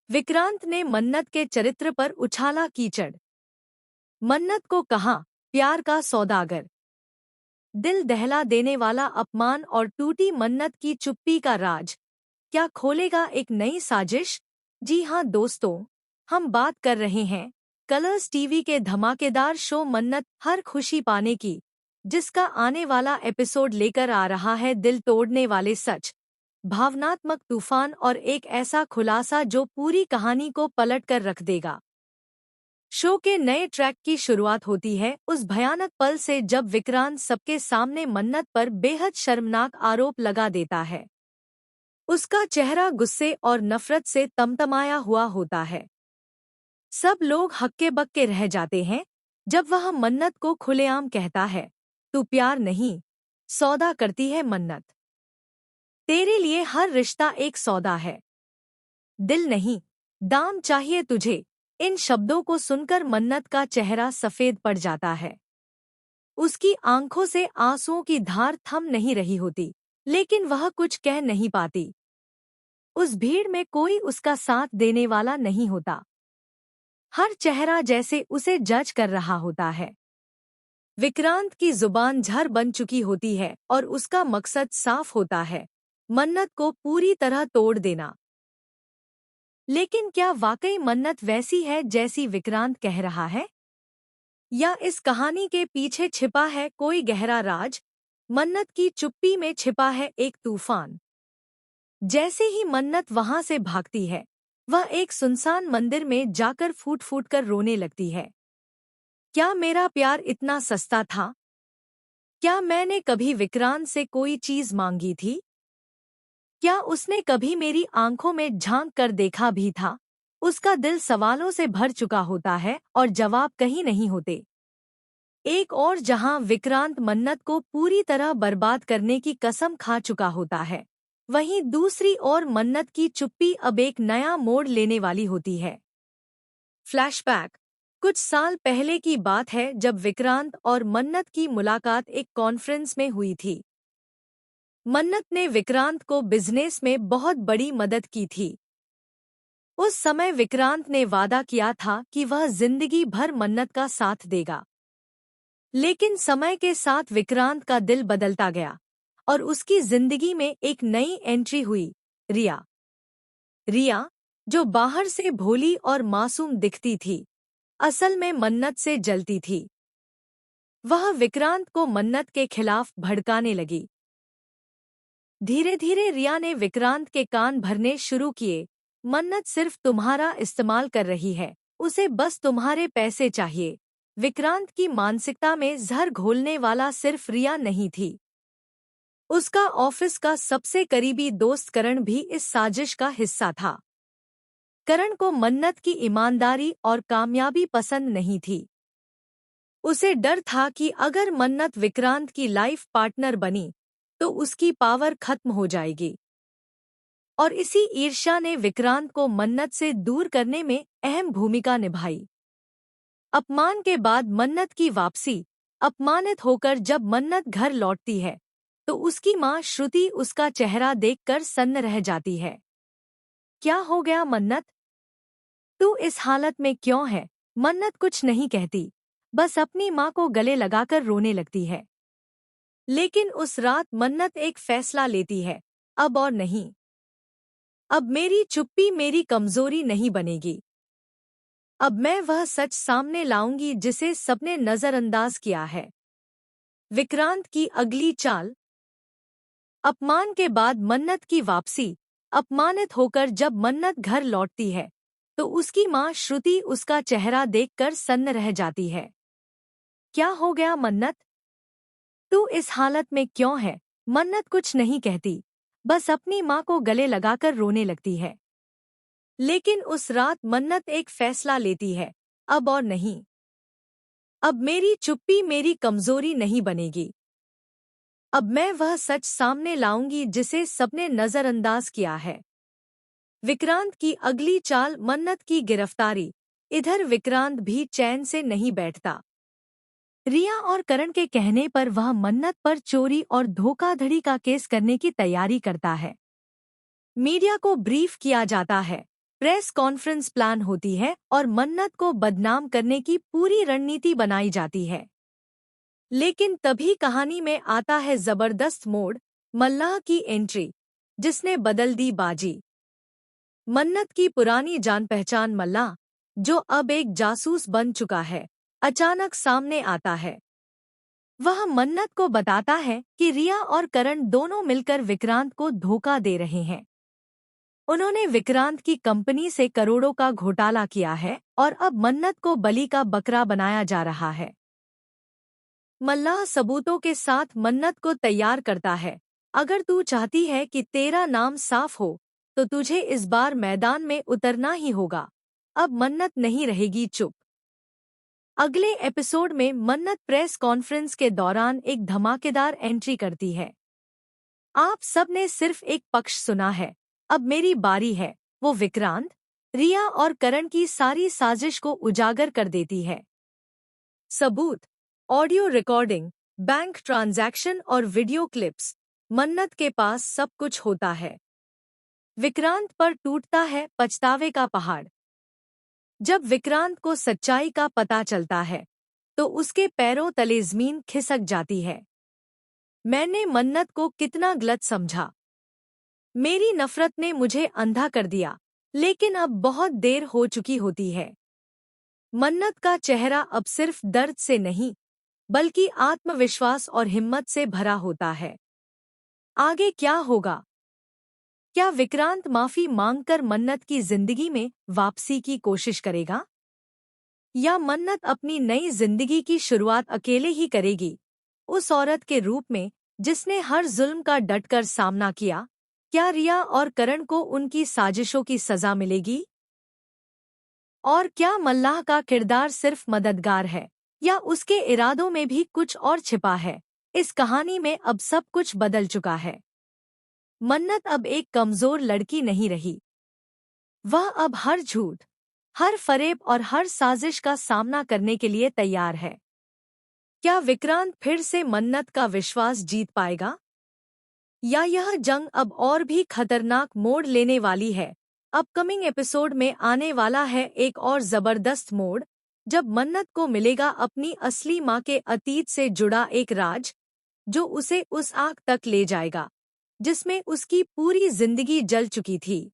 विक्रांत ने मन्नत के चरित्र पर उछाला कीचड़। मन्नत को कहा प्यार का सौदागर। दिल दहला देने वाला अपमान और टूटी मन्नत की चुप्पी का राज क्या खोलेगा एक नई साजिश। जी हां दोस्तों, हम बात कर रहे हैं कलर्स टीवी के धमाकेदार शो मन्नत हर खुशी पाने की, जिसका आने वाला एपिसोड लेकर आ रहा है दिल तोड़ने वाले सच, भावनात्मक तूफान और एक ऐसा खुलासा जो पूरी कहानी को पलट कर रख देगा। शो के नए ट्रैक की शुरुआत होती है उस भयानक पल से जब विक्रांत सबके सामने मन्नत पर बेहद शर्मनाक आरोप लगा देता है। उसका चेहरा गुस्से और नफरत से तमतमाया हुआ होता है। सब लोग हक्के बक्के रह जाते हैं जब वह मन्नत को खुलेआम कहता है, तू प्यार नहीं, सौदा करती है मन्नत। तेरे लिए हर रिश्ता एक सौदा है, दिल नहीं, दाम चाहिए तुझे। इन शब्दों को सुनकर मन्नत का चेहरा सफेद पड़ जाता है। उसकी आंखों से आंसुओं की धार थम नहीं रही होती, लेकिन वह कुछ कह नहीं पाती। उस भीड़ में कोई उसका साथ देने वाला नहीं होता। हर चेहरा जैसे उसे जज कर रहा होता है। विक्रांत की जुबान झर बन चुकी होती है और उसका मकसद साफ होता है, मन्नत को पूरी तरह तोड़ देना। लेकिन क्या वाकई मन्नत वैसी है जैसी विक्रांत कह रहा है, या इस कहानी के पीछे छिपा है कोई गहरा राज। मन्नत की चुप्पी में छिपा है एक तूफान। जैसे ही मन्नत वहां से भागती है, वह एक सुनसान मंदिर में जाकर फूट फूट कर रोने लगती है। क्या मेरा प्यार इतना सस्ता था? क्या मैंने कभी विक्रांत से कोई चीज मांगी थी? क्या उसने कभी मेरी आंखों में झांक कर देखा भी था? उसका दिल सवालों से भर चुका होता है और जवाब कहीं नहीं होते। एक और जहां विक्रांत मन्नत को पूरी तरह बर्बाद करने की कसम खा चुका होता है, वहीं दूसरी ओर मन्नत की चुप्पी अब एक नया मोड़ लेने वाली होती है। फ्लैशबैक। कुछ साल पहले की बात है जब विक्रांत और मन्नत की मुलाकात एक कॉन्फ्रेंस में हुई थी। मन्नत ने विक्रांत को बिजनेस में बहुत बड़ी मदद की थी। उस समय विक्रांत ने वादा किया था कि वह जिंदगी भर मन्नत का साथ देगा। लेकिन समय के साथ विक्रांत का दिल बदलता गया और उसकी जिंदगी में एक नई एंट्री हुई, रिया। रिया, जो बाहर से भोली और मासूम दिखती थी, असल में मन्नत से जलती थी। वह विक्रांत को मन्नत के खिलाफ भड़काने लगी। धीरे धीरे रिया ने विक्रांत के कान भरने शुरू किए। मन्नत सिर्फ तुम्हारा इस्तेमाल कर रही है, उसे बस तुम्हारे पैसे चाहिए। विक्रांत की मानसिकता में जहर घोलने वाला सिर्फ रिया नहीं थी। उसका ऑफिस का सबसे करीबी दोस्त करण भी इस साजिश का हिस्सा था। करण को मन्नत की ईमानदारी और कामयाबी पसंद नहीं थी। उसे डर था कि अगर मन्नत विक्रांत की लाइफ पार्टनर बनी तो उसकी पावर खत्म हो जाएगी। और इसी ईर्ष्या ने विक्रांत को मन्नत से दूर करने में अहम भूमिका निभाई। अपमान के बाद मन्नत की वापसी। अपमानित होकर जब मन्नत घर लौटती है तो उसकी मां श्रुति उसका चेहरा देखकर सन्न रह जाती है। क्या हो गया मन्नत? तू इस हालत में क्यों है? मन्नत कुछ नहीं कहती, बस अपनी मां को गले लगाकर रोने लगती है। लेकिन उस रात मन्नत एक फैसला लेती है, अब और नहीं। अब मेरी चुप्पी मेरी कमजोरी नहीं बनेगी। अब मैं वह सच सामने लाऊंगी जिसे सबने नजरअंदाज किया है। विक्रांत की अगली चाल। अपमान के बाद मन्नत की वापसी। अपमानित होकर जब मन्नत घर लौटती है तो उसकी मां श्रुति उसका चेहरा देखकर सन्न रह जाती है। क्या हो गया मन्नत? तू इस हालत में क्यों है? मन्नत कुछ नहीं कहती, बस अपनी मां को गले लगाकर रोने लगती है। लेकिन उस रात मन्नत एक फैसला लेती है, अब और नहीं। अब मेरी चुप्पी मेरी कमजोरी नहीं बनेगी। अब मैं वह सच सामने लाऊंगी जिसे सबने नजरअंदाज किया है। विक्रांत की अगली चाल। मन्नत की गिरफ्तारी। इधर विक्रांत भी चैन से नहीं बैठता। रिया और करण के कहने पर वह मन्नत पर चोरी और धोखाधड़ी का केस करने की तैयारी करता है। मीडिया को ब्रीफ किया जाता है, प्रेस कॉन्फ्रेंस प्लान होती है और मन्नत को बदनाम करने की पूरी रणनीति बनाई जाती है। लेकिन तभी कहानी में आता है जबरदस्त मोड़, मल्लाह की एंट्री, जिसने बदल दी बाजी। मन्नत की पुरानी जान पहचान मल्लाह, जो अब एक जासूस बन चुका है, अचानक सामने आता है। वह मन्नत को बताता है कि रिया और करण दोनों मिलकर विक्रांत को धोखा दे रहे हैं। उन्होंने विक्रांत की कंपनी से करोड़ों का घोटाला किया है और अब मन्नत को बलि का बकरा बनाया जा रहा है। मल्लाह सबूतों के साथ मन्नत को तैयार करता है। अगर तू चाहती है कि तेरा नाम साफ हो, तो तुझे इस बार मैदान में उतरना ही होगा। अब मन्नत नहीं रहेगी चुप। अगले एपिसोड में मन्नत प्रेस कॉन्फ्रेंस के दौरान एक धमाकेदार एंट्री करती है। आप सबने सिर्फ एक पक्ष सुना है, अब मेरी बारी है। वो विक्रांत, रिया और करण की सारी साजिश को उजागर कर देती है। सबूत, ऑडियो रिकॉर्डिंग, बैंक ट्रांजैक्शन और वीडियो क्लिप्स, मन्नत के पास सब कुछ होता है। विक्रांत पर टूटता है पछतावे का पहाड़। जब विक्रांत को सच्चाई का पता चलता है, तो उसके पैरों तले जमीन खिसक जाती है। मैंने मन्नत को कितना गलत समझा। मेरी नफरत ने मुझे अंधा कर दिया, लेकिन अब बहुत देर हो चुकी होती है। मन्नत का चेहरा अब सिर्फ दर्द से नहीं, बल्कि आत्मविश्वास और हिम्मत से भरा होता है। आगे क्या होगा? क्या विक्रांत माफी मांगकर मन्नत की जिंदगी में वापसी की कोशिश करेगा? या मन्नत अपनी नई जिंदगी की शुरुआत अकेले ही करेगी, उस औरत के रूप में जिसने हर जुल्म का डटकर सामना किया? क्या रिया और करण को उनकी साजिशों की सजा मिलेगी? और क्या मल्लाह का किरदार सिर्फ मददगार है, या उसके इरादों में भी कुछ और छिपा है? इस कहानी में अब सब कुछ बदल चुका है। मन्नत अब एक कमजोर लड़की नहीं रही। वह अब हर झूठ, हर फरेब और हर साजिश का सामना करने के लिए तैयार है। क्या विक्रांत फिर से मन्नत का विश्वास जीत पाएगा? या यह जंग अब और भी खतरनाक मोड़ लेने वाली है? अपकमिंग एपिसोड में आने वाला है एक और जबरदस्त मोड़, जब मन्नत को मिलेगा अपनी असली मां के अतीत से जुड़ा एक राज, जो उसे उस आग तक ले जाएगा जिसमें उसकी पूरी जिंदगी जल चुकी थी।